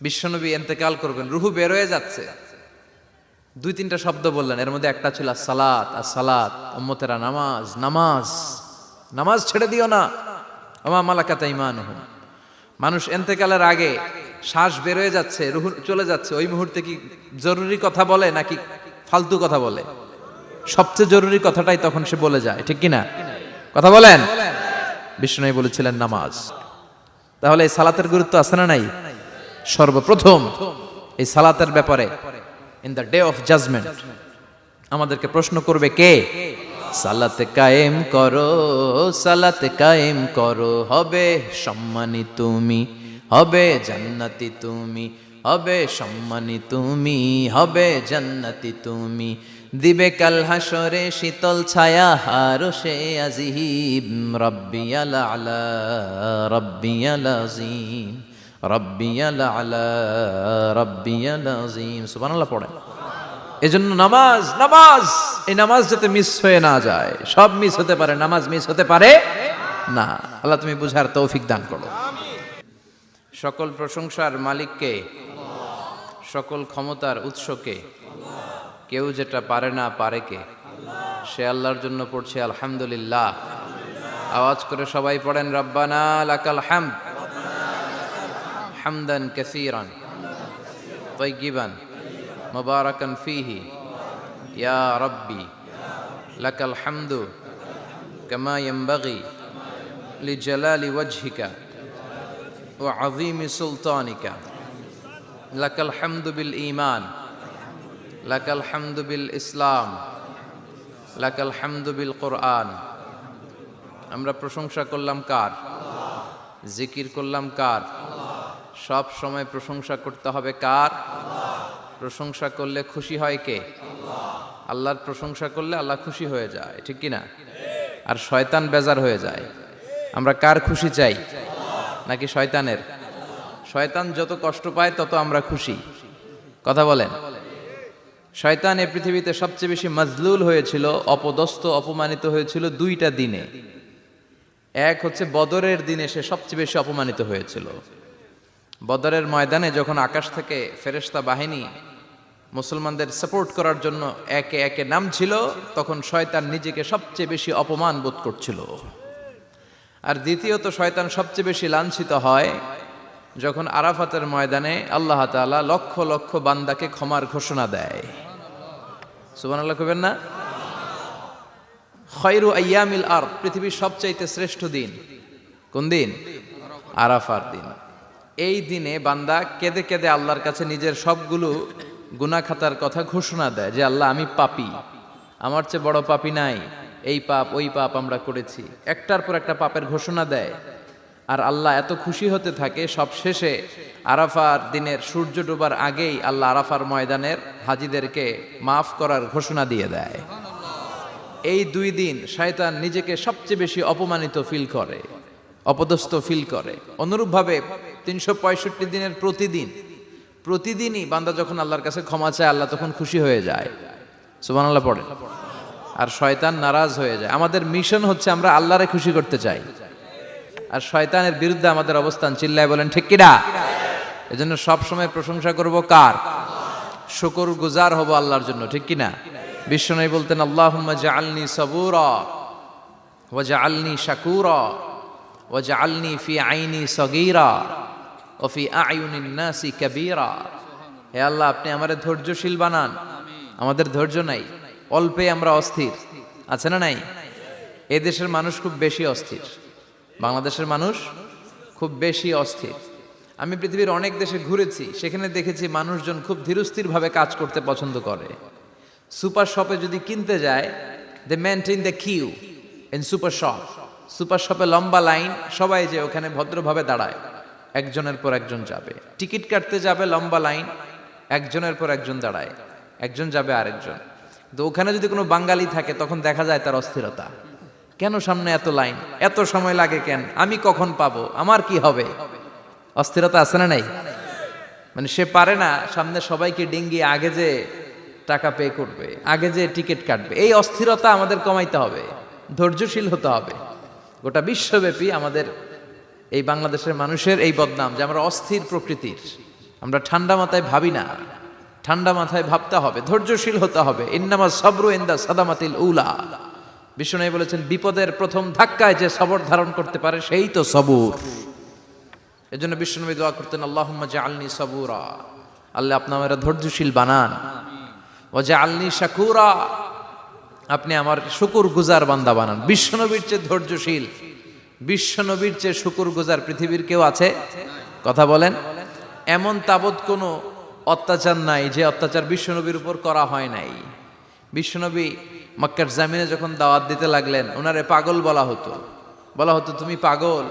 বিশ্বনবী ইন্তেকাল করবেন, রুহু বের হয়ে যাচ্ছে, দুই তিনটা শব্দ বললেন, এর মধ্যে একটা ছিল সালাত। আর সালাত উম্মতেরা নামাজ, নামাজ, নামাজ ছেড়ে দিও না, আমা মালাকাত আইমানুহুম। মানুষ ইন্তেকালের আগে শ্বাস বের হয়ে যাচ্ছে, রুহু চলে যাচ্ছে, ওই মুহূর্তে কি জরুরি কথা বলে নাকি ফালতু কথা বলে? সবচেয়ে জরুরি কথাটাই তখন সে বলে যায়, ঠিক কিনা? কথা বলেন। বিষ্ণু বলেছিলেন নামাজ। তাহলে এই সালাতের গুরুত্ব আছে না নাই? সর্বপ্রথম এই সালাতের ব্যাপারে in the day of judgement আমাদেরকে প্রশ্ন করবে কে? সালাত কায়েম করো, সালাত কায়েম করো, হবে সম্মানী তুমি, হবে জান্নাতি তুমি, হবে সম্মানী তুমি, হবে জান্নাতি তুমি, দিবে কাল হাসরে শীতল ছায়া হারশে আজিম, রব্বিয়াল আলা রব্বিয়াল আযীম, রব্বিয়াল আলা রব্বিয়াল আযীম। সুবহানাল্লাহ পড়েন। এজন্য নামাজ, নামাজ, এই নামাজ যাতে মিস হয়ে না যায়। সব মিস হতে পারে, নামাজ মিস হতে পারে না। আল্লাহ তুমি বুঝার তৌফিক দান করো। সকল প্রশংসার মালিককে, সকল ক্ষমতার উৎসকে, কেউ যেটা পারে না পারে কে? সে আল্লাহর জন্য পড়ছে আলহামদুলিল্লাহ। আওয়াজ করে সবাই পড়েন রব্বানা লাকাল হামদ, হামদান কাসীরান তাইয়িবান মুবারাকান ফীহি, ইয়া রাব্বি লাকাল হামদু কামা ইয়ানবাগি লিজালালি ওয়াজহিকা ওয়া আযীমি সুলতানিকা, লাকাল হামদু বিল ঈমান, লাকাল হামদু বিল ইসলাম, লাকাল হামদু বিল কোরআন। আমরা প্রশংসা করলাম কার? জিকির করলাম কার? সব সময় প্রশংসা করতে হবে কার? প্রশংসা করলে খুশি হয় কে? আল্লাহর প্রশংসা করলে আল্লাহ খুশি হয়ে যায়, ঠিক কিনা? আর শয়তান বেজার হয়ে যায়। আমরা কার খুশি চাই? নাকি শয়তানের? শয়তান যত কষ্ট পায় তত আমরা খুশি। কথা বলেন। শয়তান এই পৃথিবীতে সবচেয়ে বেশি মাজলুল হয়েছিল, অপদস্থ, অপমানিত হয়েছিল দুইটা দিনে। এক হচ্ছে বদরের দিনে সে সবচেয়ে বেশি অপমানিত হয়েছিল। বদরের ময়দানে যখন আকাশ থেকে ফেরেশতা বাহিনী মুসলমানদের সাপোর্ট করার জন্য একে একে নামছিল, তখন শয়তান নিজেকে সবচেয়ে বেশি অপমান বোধ করছিল। আর দ্বিতীয়ত শয়তান সবচেয়ে বেশি লাঞ্ছিত হয় যখন আরাফাতের ময়দানে আল্লাহ তাআলা লক্ষ লক্ষ বান্দাকে ক্ষমার ঘোষণা দেয়। সুবহানাল্লাহ কইবেন না? খায়রু আইয়ামিল আরদ, পৃথিবীর সবচাইতে শ্রেষ্ঠ দিন কোন দিন? আরাফার দিন। এই দিনে বান্দা কেঁদে কেঁদে আল্লাহর কাছে নিজের সবগুলো গুনাহ খাতার কথা ঘোষণা দেয় যে আল্লাহ আমি পাপী, আমার চেয়ে বড় পাপী নাই, এই পাপ ওই পাপ আমরা করেছি, একটার পর একটা পাপের ঘোষণা দেয়। আর আল্লাহ এত খুশি হতে থাকে, সব শেষে আরাফার দিনের সূর্য ডোবার আগেই আল্লাহ আরাফার ময়দানের হাজীদেরকে মাফ করার ঘোষণা দিয়ে দেয়। এই দুই দিন শয়তান নিজেকে সবচেয়ে বেশি অপমানিত ফিল করে, অপদস্থ ফিল করে। অনুরূপভাবে 365 দিনের প্রতিদিনই বান্দা যখন আল্লাহর কাছে ক্ষমা চায়, আল্লাহ তখন খুশি হয়ে যায়। সুবহানাল্লাহ পড়ে। আর শয়তান নারাজ হয়ে যায়। আমাদের মিশন হচ্ছে আমরা আল্লাহরে খুশি করতে চাই, আর শয়তানের বিরুদ্ধে আমাদের অবস্থান। চিল্লায় বলেন ঠিক কিনা? এজন্য সবসময় প্রশংসা করব কার? শুকর গুজার হব আল্লাহর জন্য, ঠিক কিনা? বিশ্বনবী বলতেন আল্লাহুম্মা জাআলনি সাবুরা ওয়া জাআলনি শাকুরা ওয়া জাআলনি ফি আইনি সগীরা ওয়া ফি আয়ুনিন নাসি কাবীরা। হে আল্লাহ, আপনি আমারে ধৈর্যশীল বানান। আমাদের ধৈর্য নাই, অল্পে আমরা অস্থির, আছে না নাই? এই দেশের মানুষ খুব বেশি অস্থির, বাংলাদেশের মানুষ খুব বেশি অস্থির। আমি পৃথিবীর অনেক দেশে ঘুরেছি, সেখানে দেখেছি মানুষজন খুব ধীরস্থিরভাবে কাজ করতে পছন্দ করে। সুপার শপে যদি কিনতে যায়, they maintain the queue in super shop. Super শপে লম্বা লাইন, সবাই যে ওখানে ভদ্রভাবে দাঁড়ায়, একজনের পর একজন যাবে। টিকিট কাটতে যাবে, লম্বা লাইন, একজনের পর একজন দাঁড়ায়, একজন যাবে আরেকজন। তো ওখানে যদি কোনো বাঙালি থাকে তখন দেখা যায় তার অস্থিরতা। কেন সামনে এত লাইন, এত সময় লাগে কেন, আমি কখন পাবো, আমার কি হবে? অস্থিরতা আছে না নাই? মানে সে পারে না সামনে সবাইকে ডিঙ্গিয়ে আগে যে টাকা পে করবে, আগে যে টিকিট কাটবে। এই অস্থিরতা আমাদের কমাইতে হবে, ধৈর্যশীল হতে হবে। গোটা বিশ্বব্যাপী আমাদের এই বাংলাদেশের মানুষের এই বদনাম যে আমরা অস্থির প্রকৃতির। আমরা ঠান্ডা মাথায় ভাবি না, ঠান্ডা মাথায় ভাবতে হবে, ধৈর্যশীল হতে হবে। ইন্নামা সাবরু ইনদা সাদামাতিল উলা, বিষ্ণু বলেছেন বিপদের প্রথম ধাক্কায় যে সবর ধারণ করতে পারে সেই তো সবুর। এজন্য বিষ্ণু দোয়া করতেন, আল্লাহুম্মা জাআলনি সাবুরা, আল্লাহ আপনি আমাকে ধৈর্যশীল বানান, ওয়া জাআলনি শাকুরা, আপনি আমার শুকরগুজার বান্দা বানান। বিশ্বনবীর চেয়ে ধৈর্যশীল, বিশ্বনবীর চেয়ে শুকরগুজার পৃথিবীর কেউ আছে? কথা বলেন। এমন তাবৎ কোনো অত্যাচার নাই যে অত্যাচার বিশ্বনবীর উপর করা হয় নাই। বিশ্বনবী মক্কার জামিনে যখন দাওয়াত দিতে লাগলেন, ওনারে পাগল বলা হতো, বলা হতো তুমি পাগল,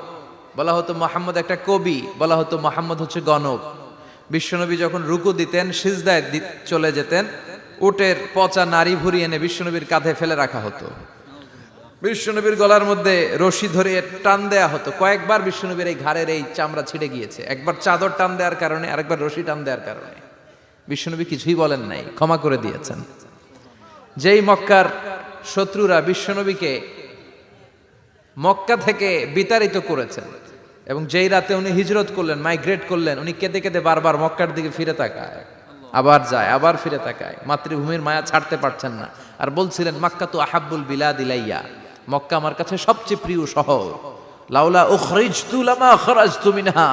বলা হতো মুহাম্মদ একটা কবি, বলা হতো মুহাম্মদ হচ্ছে গণক। বিশ্বনবী যখন রুকু দিতেন, সিজদায় চলে যেতেন, উটের পচা নারী ভুরি এনে বিশ্বনবীর কাঁধে ফেলে রাখা হতো। বিশ্বনবীর গলার মধ্যে রশি ধরে টান দেয়া হতো। কয়েকবার বিশ্বনবীর এই ঘাড়ের এই চামড়া ছিঁড়ে গিয়েছে, একবার চাদর টান দেওয়ার কারণে, আরেকবার রশি টান দেওয়ার কারণে। বিশ্বনবী কিছুই বলেন নাই, ক্ষমা করে দিয়েছেন। যেই মক্কার শত্রুরা বিশ্বনবীকে মক্কা থেকে বিতাড়িত করেছেন, এবং যেই রাতে উনি হিজরত করলেন, মাইগ্রেট করলেন, উনি কেঁদে কেঁদে বারবার মক্কার দিকে ফিরে তাকায়, আবার যায়, আবার ফিরে তাকায়, মাতৃভূমির মায়া ছাড়তে পারছেন না। আর বলছিলেন, মাক্কা তো আহাব্বুল বিলাদ ইলাইয়া, মক্কা আমার কাছে সবচেয়ে প্রিয় শহর। লাউলা উখরিজতু লামা খরাজতু মিনহা,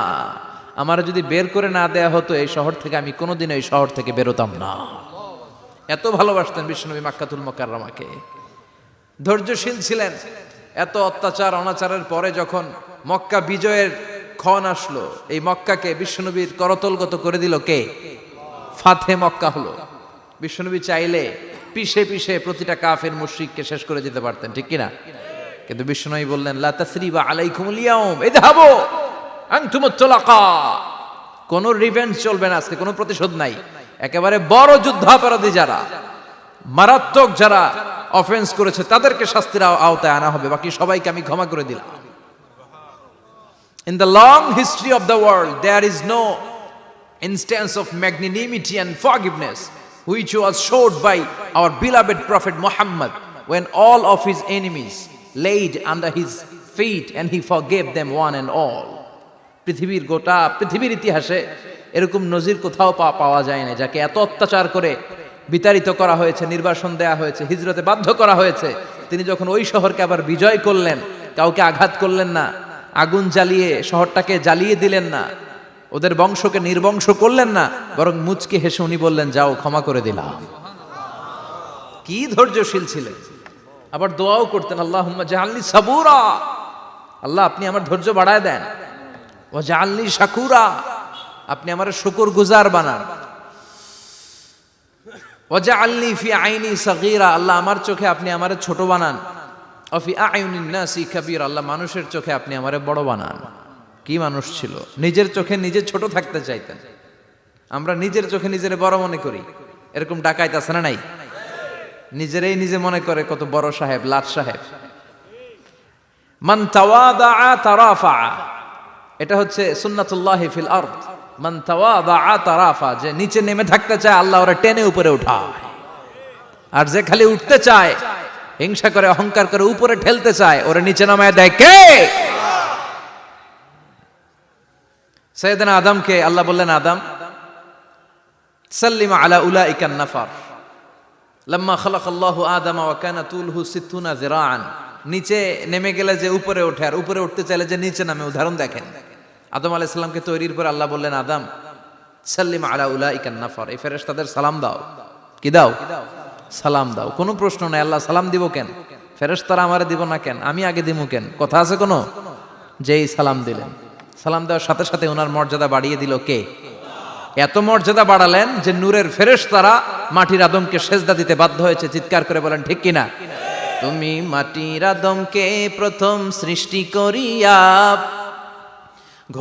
আমার যদি বের করে না দেয়া হতো এই শহর থেকে, আমি কোনোদিন এই শহর থেকে বেরোতাম না। এত ভালোবাসতেন বিশ্বনবী মাক্কাতুল মুকাররমাকে, ধৈর্যশীল ছিলেন। এত অত্যাচার অনাচারের পরে যখন মক্কা বিজয়ের ক্ষণ আসলো, এই মক্কাকে বিশ্বনবীর করতলগত করে দিল কে? ফাতে মক্কা হলো। বিশ্বনবী চাইলে পিছে পিছে প্রতিটা কাফের মুশরিককে শেষ করে দিতে পারতেন, ঠিক কিনা? কিন্তু বিশ্বনবী বললেন, লা তাসরিবা আলাইকুমুল ইয়াউম ইযহাবু আনতুমুত তুলাকা, কোনো রিভেঞ্জ চলবে না আজকে, কোনো প্রতিশোধ নাই। একেবারে বড় যুদ্ধাপরাধী যারা, মারাত্মক যারা অফেন্স করেছে, তাদেরকে শাস্তির আওতায় আনা হবে, বাকি সবাইকে আমি ক্ষমা করে দিলাম। In the long history of the world, there is no instance of magnanimity and forgiveness which was showed by our beloved Prophet Muhammad when all of his enemies laid under his feet and he forgave them one and all. পৃথিবীর গোটা পৃথিবীর ইতিহাসে এরকম নজির কোথাও পাওয়া যায় না, যাকে এত অত্যাচার করে বিতাড়িত করা হয়েছে, নির্বাসন দেয়া হয়েছে, হিজরতে বাধ্য করা হয়েছে, তিনি যখন ওই শহরকে আবার বিজয় করলেন, কাউকে আঘাত করলেন না, আগুন জ্বালিয়ে শহরটাকে জ্বালিয়ে দিলেন না, ওদের বংশকে নির্বংশ করলেন না, বরং মুচকি হেসে উনি বললেন, যাও ক্ষমা করে দিলাম। কি ধৈর্যশীল ছিলেন। আবার দোয়াও করতেন, আল্লাহুম্মা জাআলনি সাবুরা, আল্লাহ আপনি আমার ধৈর্য বাড়ায় দেন, ওয়া জাআলনি শাকুরা, আপনি আমার শুকরগুজার বানান, ওয়া জাআলনি ফি আইনি সাগীরা, আল্লাহ আমার চোখে আপনি আমারে ছোট বানান, ওয়া ফি আয়ুনিন নাসি কাবীরা, আল্লাহ মানুষের চোখে আপনি আমারে বড় বানান। কি মানুষ ছিল, নিজের চোখে নিজে ছোট থাকতে চাইতেন। আমরা নিজের চোখে নিজের বড় মনে করি, এরকম ডাকাইত আছে না নাই? নিজেরাই নিজে মনে করে কত বড় সাহেব, লাট সাহেব। মান তাওয়াদা তারাফা, এটা হচ্ছে সুন্নাতুল্লাহি ফিল আরদ। মান তাওয়াদা তারাফা, যে নিচে নেমে থাকতে চায় আল্লাহ ওরে টেনে উপরে উঠায়, আর যে খালি উঠতে চায়, হিংসা করে অহংকার করে উপরে ঠেলতে চায়, ওরে নিচে নামায় দেয় কে? সাইয়েদনা আদমকে আল্লাহ বললেন, আদম সাল্লিমা আলা উলাইকান নাফার লাম্মা খালাকাল্লাহু আদামা ওয়া কানা তুলহু 60 যিরাআন, নিচে নেমে গেলে যে উপরে ওঠে, আর উপরে উঠতে চাইলে যে নিচে নামে। উদাহরণ দেখেন, আদম আলাইহিস সালামকে তৈরির পর আল্লাহ বললেন, আদম সাল্লিমা আলা উলাইকান নাফার, এই ফেরেশতাদের সালাম দাও। কি দাও? সালাম দাও। কোনো প্রশ্ন নাই, আল্লাহ সালাম দিব কেন? ফেরেশতারা আমারে দিব না কেন? আমি আগে দিব কেন? কথা আছে কোনো? যেই সালাম দিলেন, সালাম দেওয়ার সাথে সাথে ওনার মর্যাদা বাড়িয়ে দিল কে? এত মর্যাদা বাড়ালেন যে নূরের ফেরেশতারা মাটির আদমকে সেজদা দিতে বাধ্য হয়েছে। চিৎকার করে বলেন ঠিক কিনা? তুমি মাটির আদমকে প্রথম সৃষ্টি করিয়া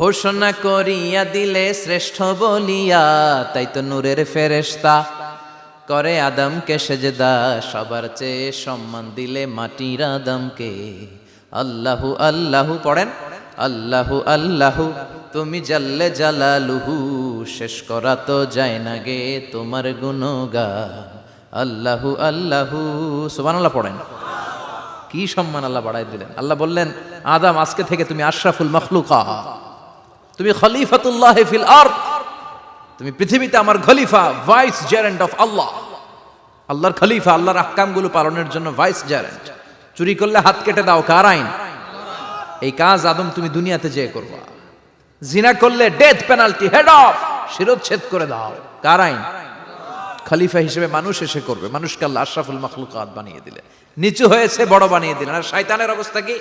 ঘোষণা করিয়া দিলে শ্রেষ্ঠ বলিয়া, তাই তো নূরের ফেরেশতা করে আদমকে সেজদা, সবার চেয়ে সম্মান দিলে মাটির আদমকে। আল্লাহু আল্লাহু পড়েন, আল্লাহু আল্লাহু তুমি জাল্লে জালালুহু, শেষ করা তো যায় না গে তোমার গুণগান। আল্লাহু আল্লাহু, সুবহানাল্লাহ পড়েন। কি সম্মান আল্লাহ বাড়াই দিলেন। আল্লাহ বললেন, আদম আজকে থেকে তুমি আশরাফুল মাখলুকাত, তুমি খলিফাতুল্লাহ ফিল আরদ, তুমি পৃথিবীতে আমার খলিফা, ভাইস জেরেন্ট অফ আল্লাহ, আল্লাহর খলিফা, আল্লাহর আহকামগুলো পালনের জন্য ভাইস জেরেন্ট। চুরি করলে হাত কেটে দাও, কার আইন? এই কাজ আদম তুমি দুনিয়াতে যেয়ে করবা। জিনা করলে ডেথ পেনাল্টি, হেড অফ, শিরোচ্ছেদ করে দাও, কার আইন? খলিফা হিসেবে মানুষ এসে করবে। মানুষকে আল্লাহ আশরাফুল মাখলুকাত বানিয়ে দিলেন, নিচু হয়েছে বড় বানিয়ে দিলেন। আর শয়তানের অবস্থা কি?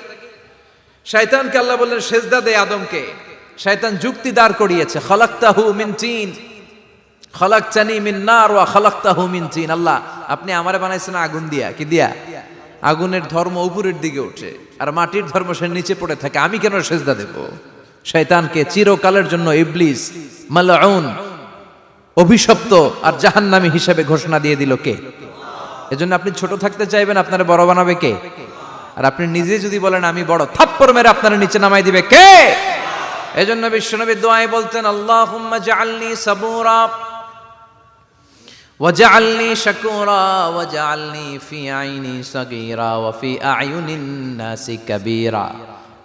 শয়তানকে আল্লাহ বললেন সেজদা দে আদমকে। শয়তান যুক্তি দাঁড় করিয়েছে, খালাকতাহু মিন তিন খালাকতানি মিন নার ওয়া খালাকতাহু মিন তিন। আল্লাহ আপনি আমারে বানাইছেন আগুন দিয়া, কি দিয়া? আগুনের ধর্ম উপরের দিকে ওঠে আর মাটির ধর্ম সে নিচে পড়ে থাকে, আমি কেন সেজদা দেব? শয়তানকে চিরকালের জন্য ইবলিস মালউন, অভিশপ্ত আর জাহান্নামী হিসেবে ঘোষণা দিয়ে দিল কে? এজন্য আপনি ছোট থাকতে চাইবেন, আপনারা বড় বানাবে কে? আর আপনি নিজে যদি বলেন আমি বড়, থাপ্পড় মেরে আপনারা নিচে নামাই দিবে কে? এজন্য বিশ্বনবী দোয়ায় বলতেন, আল্লাহুম্মা জাআলনি সাবুরা ওয়াজআলনি শাকুরা ওয়াজআলনি ফি আইনি সাগীরা ওয়া ফি আয়ুনিন নাসি কাবীরা।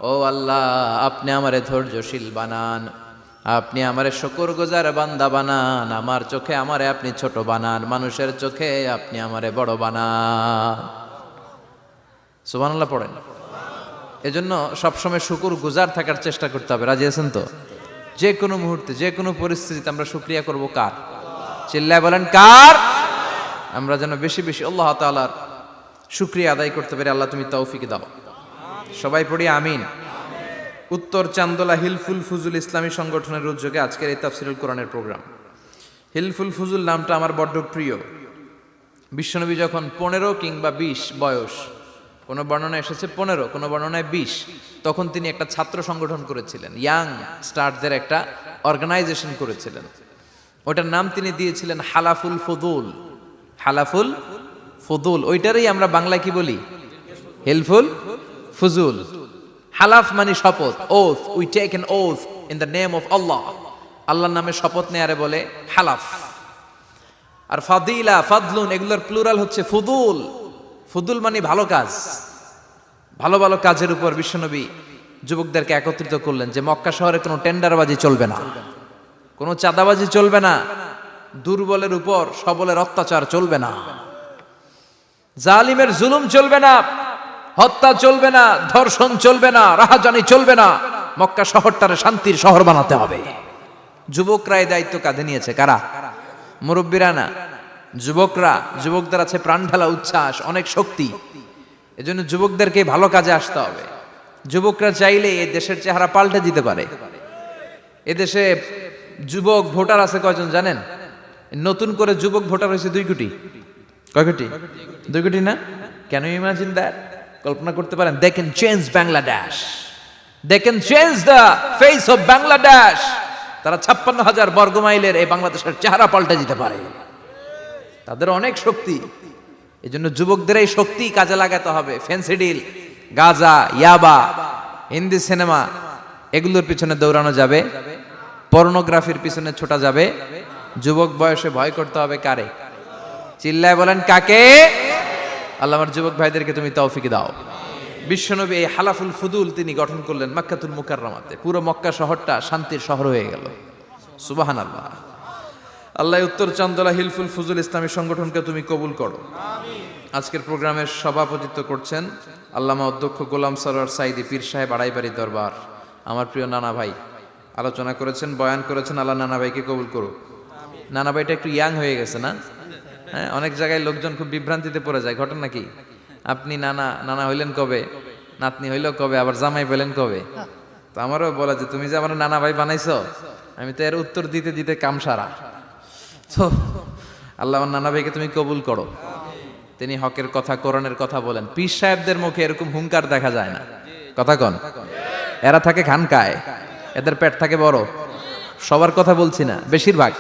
ও আল্লাহ, আপনি আমারে ধৈর্যশীল বানান, আপনি আমারে শুকরগুজার বান্দা বানান, আমার চোখে আমারে আপনি ছোট বানান, মানুষের চোখে আপনি আমারে বড় বানান। সুবহানাল্লাহ পড়েন। এজন্য সবসময় শুকরগুজার থাকার চেষ্টা করতে হবে। রাজি আছেন তো? যে কোনো মুহূর্তে, যে কোনো পরিস্থিতিতে আমরা শুকরিয়া করব কার? চিল্লায় বলেন কার? আমরা যেন বেশি বেশি আল্লাহ তাআলার শুকরিয়া আদায় করতে পারি। আল্লাহ তুমি তৌফিক দাও। সবাই পড়ি আমিন। উত্তর চান্দোলা হিলফুল ফুজুল ইসলামী সংগঠনের উদ্যোগে আজকের এই তাফসীরুল কোরআনের প্রোগ্রাম। হিলফুল ফুজুল নামটা আমার বড্ড প্রিয়। বিশ্বনবী যখন 15 কিংবা 20 বয়স, কোনো বর্ণনায় এসেছে 15, কোনো বর্ণনায় 20, তখন তিনি একটা ছাত্র সংগঠন করেছিলেন, ইয়াং স্টারদের একটা অর্গানাইজেশন করেছিলেন। ওটার নাম তিনি দিয়েছিলেন হালাফুল ফুদুল। হালাফুল ফুদুল, ওইটারই আমরা বাংলায় কি বলি? হিলফুল ফুজুল। হালাফ মানে শপথ, oath, we take an oath in the name of Allah, আল্লাহর নামে শপথ নেয়ারে বলে হালাফ। আর ফাদিলা, ফাদলুন, এগুলোর প্লুরাল হচ্ছে ফুদুল। ফুদুল মানে ভালো কাজ। ভালো ভালো কাজের উপর বিশ্বনবী যুবকদেরকে একত্রিত করলেন যে মক্কা শহরে কোনো টেন্ডারবাজি চলবে না, কোনো চাঁদাবাজি চলবে না, দুর্বলের উপর সবলের অত্যাচার চলবে না, জালিমের জুলুম চলবে না, হত্যা চলবে না, ধর্ষণ চলবে না, রাহাজানি চলবে না। মক্কা শহরটারে শান্তির শহর বানাতে হবে। যুবকরা এই দায়িত্ব কাঁধে নিয়েছে। কারা? মুরব্বীরা না, যুবকরা। যুবকদের আছে প্রাণ ঢালা উচ্ছ্বাস, অনেক শক্তি। এজন্য যুবকদেরকে ভালো কাজে আসতে হবে। যুবকরা চাইলে এই দেশের চেহারা পাল্টে দিতে পারে। এদেশে যুবক ভোটার আছে কয়জন জানেন? নতুন করে যুবক ভোটার হয়েছে 2 কোটি। কয় কোটি? 2 কোটি না? Can you imagine that? কল্পনা করতে পারেন? They can change Bangladesh, they can change the face of Bangladesh. তারা 56,000 বর্গ মাইলের এই বাংলাদেশের চেহারা পাল্টে দিতে পারে। তাদের অনেক শক্তি। এই জন্য যুবকদের এই শক্তি কাজে লাগাতে হবে। ফেন্সিডিল, গাঁজা, ইয়াবা, হিন্দি সিনেমা, এগুলোর পিছনে দৌড়ানো যাবে, পর্নোগ্রাফির পিছনে ছোটা যাবে। যুবক বয়সে ভয় করতে হবে কারে? চিল্লায় বলেন কাকে? আল্লাহ আমার যুবক ভাইদেরকে তুমি তৌফিক দাও। বিশ্বনবী এই হালাফুল ফুদুল তিনি গঠন করলেন মক্কাতুল মুকাররমাতে। পুরো মক্কা শহরটা শান্তির শহর হয়ে গেল। সুবহানাল্লাহ। আল্লাহ উত্তর চান্দোলা হিলফুল ফুজুল ইসলামী সংগঠনকে তুমি কবুল করো। আজকের প্রোগ্রামের সভাপতিত্ব করছেন আল্লামা অধ্যক্ষ গোলাম সরোয়ার সাইদি পীর সাহেব, আড়াইবাড়ি দরবার। আমার প্রিয় নানা ভাই আলোচনা করেছেন, বয়ান করেছেন। আল্লাহ নানা ভাইকে কবুল করো। নানা ভাইটা একটু ইয়াং হয়ে গেছে না? হ্যাঁ, অনেক জায়গায় লোকজন খুব বিভ্রান্তিতে পড়ে যায়। ঘটনা কি? আপনি নানা নানা হইলেন কবে, নাতনি হইল কবে, আবার জামাই পেলেন কবে? তো আমারও বলা যে তুমি যে আমার নানা ভাই বানাইছো, আমি তো এর উত্তর দিতে দিতে কাম সারা। তো আল্লাহ আমার নানা ভাইকে তুমি কবুল করো। তিনি হকের কথা, কোরআনের কথা বলেন। পীর সাহেবদের মুখে এরকম হুঙ্কার দেখা যায় না। কথা কন? এরা থাকে খানকায়, এদের পেট থাকে বড়। সবার কথা বলছি না, বেশিরভাগ।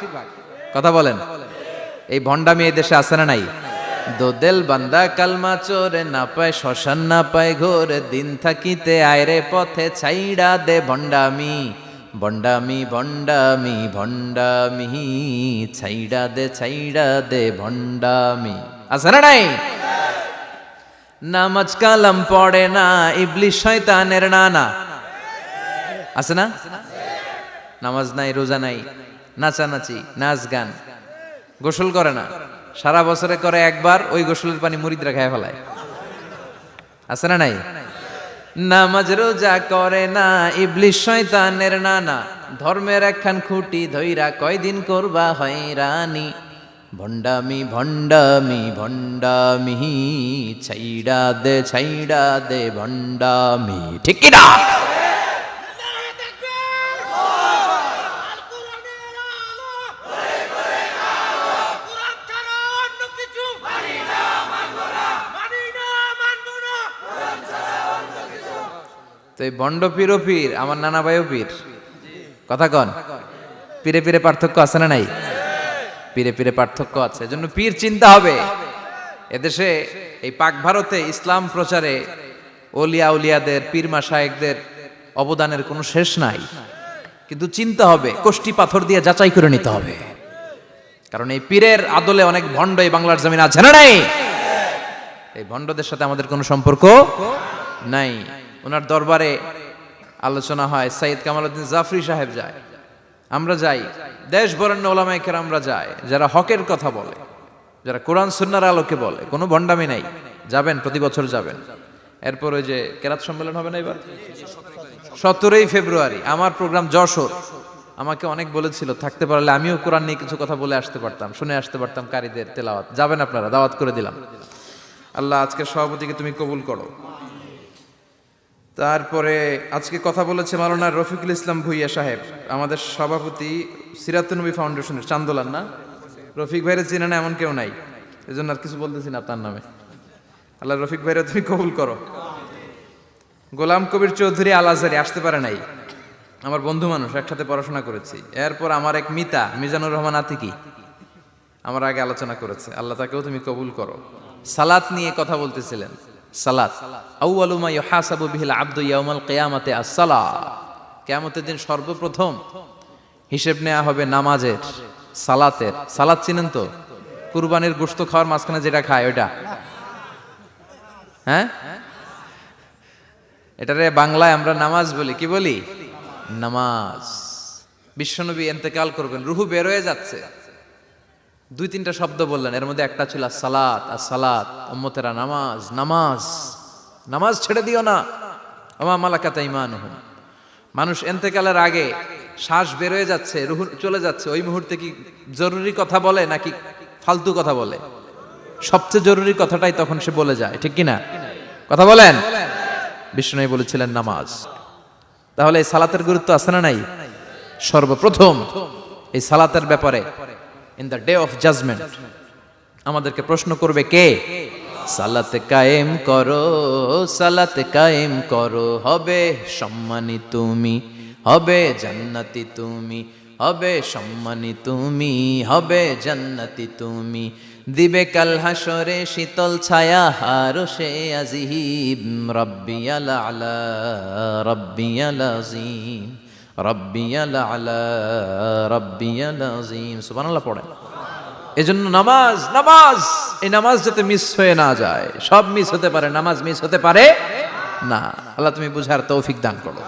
কথা বলেন। এই ভণ্ডামি এই দেশে আছে না নাই? দোদেল বান্দা কালমা চোরে, না পায় শ্মশান না পায় ঘোর, দিন থাকিতে আয়রে পথে ছাইড়া দে ভণ্ডামি, ভণ্ডামি ভণ্ডামি ভণ্ডামি, ছাইড়া দে ভণ্ডামি। আছে না নাই? নামাজ কালাম পড়ে না, ইবলিশ শয়তানের নানা। আছে না? নামাজ নাই, রোজা নাই, নাচানাচি, নাচ গান, গোসল করে না, সারা বছরে করে একবার, ওই গোসলের পানি মুরিদরা খেয়ে ফেলায়। আছে না নাই? নামাজ রোজা করে না, ইবলিশ শয়তানের নানা, ধর্মের একখান খুঁটি ধইরা কয়দিন করবা হয়রানি। ভণ্ডামি ভণ্ডামি ভণ্ডামি, ছাইড়া দে ভণ্ডামি, ঠিক কি না? তো এই ভণ্ড পীর ও পীর, আমার নানা ভাইও পীর, কথা কন। পীরে পীরে পার্থক্য আছে না নাই? পীরে পীরে পার্থক্য আছে, এজন্য পীর চিন্তা হবে। এদেশে এই পাক ভারতে ইসলাম প্রচারে ওলিয়া উলিয়াদের, পীর মাশায়েখদের অবদানের কোনো শেষ নাই, কিন্তু চিন্তা হবে, কষ্টি পাথর দিয়ে যাচাই করে নিতে হবে। কারণ এই পীরের আদলে অনেক ভণ্ড এই বাংলার জমিন আছে না নাই? এই ভণ্ডদের সাথে আমাদের কোনো সম্পর্ক নাই। ওনার দরবারে আলোচনা হয়, সাইয়্যিদ কামালউদ্দিন জাফরি সাহেব যায়, আমরা যাই, দেশ বরেণ্য ওলামায়ে কেরামরা যায়, যারা হকের কথা বলে, যারা কোরআন সুন্নাহর আলোকে বলে, কোনো ভণ্ডামি নাই। যাবেন, প্রতি বছর যাবেন। এরপর ওই যে কেরাত সম্মেলন হবে না এবার 17ই ফেব্রুয়ারি, আমার প্রোগ্রাম যশোর। আমাকে অনেক বলেছিল থাকতে পারলে আমিও কোরআন নিয়ে কিছু কথা বলে আসতে পারতাম, শুনে আসতে পারতাম কারীদের তেলাওয়াত। যাবেন আপনারা, দাওয়াত করে দিলাম। আল্লাহ আজকের সভাপতিকে তুমি কবুল করো। তারপরে আজকে কথা বলেছে মাওলানা রফিকুল ইসলাম ভুইয়া সাহেব, আমাদের সভাপতি সিরাতুন নবী ফাউন্ডেশনের চান্দোলান। না, রফিক ভাইরে চিনে না এমন কেউ নাই, এজন্য আর কিছু বলতেছি না তার নামে। আল্লাহ রফিক ভাইরে তুমি কবুল করো। গোলাম কবির চৌধুরী আল আজহারি আসতে পারে নাই, আমার বন্ধু মানুষ, একসাথে পড়াশোনা করেছি। এরপর আমার এক মিতা মিজানুর রহমান আতিকি আমার আগে আলোচনা করেছে, আল্লাহ তাকেও তুমি কবুল করো। সালাত নিয়ে কথা বলতেছিলেন, সালাত আউয়ালু মা ইউহাসাবু বিহিল আবদু ইয়াউমাল কিয়ামাতি আস-সালাহ। কিয়ামতের দিন সর্বপ্রথম হিসেব নেওয়া হবে নামাজের, সালাতের। সালাত চিনেন তো? কুরবানির গোশত খাওয়ার মাঝখানে যেটা খায় ওইটা, হ্যাঁ, এটারে বাংলায় আমরা নামাজ বলি। কি বলি? নামাজ। বিশ্বনবী ইন্তেকাল করবেন, রুহু বের হয়ে যাচ্ছে, 2-3টা শব্দ বললেন, এর মধ্যে একটা ছিল সালাত। আর সালাত, উম্মতেরা নামাজ, নামাজ, নামাজ ছেড়ে দিও না। ওমা মালাকাত আইমানুহুম। মানুষ ইন্তেকালের আগে শ্বাস বের হয়ে যাচ্ছে, রুহু চলে যাচ্ছে, ওই মুহূর্তে কি জরুরি কথা বলে নাকি ফালতু কথা বলে? সবচেয়ে জরুরি কথাটাই তখন সে বলে যায়, ঠিক কি না? কথা বলেন। বিষ্ণু বলেছিলেন নামাজ। তাহলে এই সালাতের গুরুত্ব আছে না নাই? সর্বপ্রথম এই সালাতের ব্যাপারে in the day of judgement আমাদেরকে প্রশ্ন করবে কে? সালাত কায়েম করো, সালাত কায়েম করো, হবে সম্মানী তুমি, হবে জান্নাতি তুমি, হবে সম্মানী তুমি, হবে জান্নাতি তুমি। দিবে কাল হাসরে শীতল ছায়া আরশে আজিম। রব্বিয়াল আলা, রব্বিয়াল আযীম, রব্বিয়াল আলা, রব্বিয়াল আযীম। সুবহানাল্লাহ পড়েন। এজন্য নামাজ, নামাজ, এই নামাজ যাতে মিস হয়ে না যায়। সব মিস হতে পারে, নামাজ মিস হতে পারে না। আল্লাহ তুমি বুঝার তৌফিক দান করো।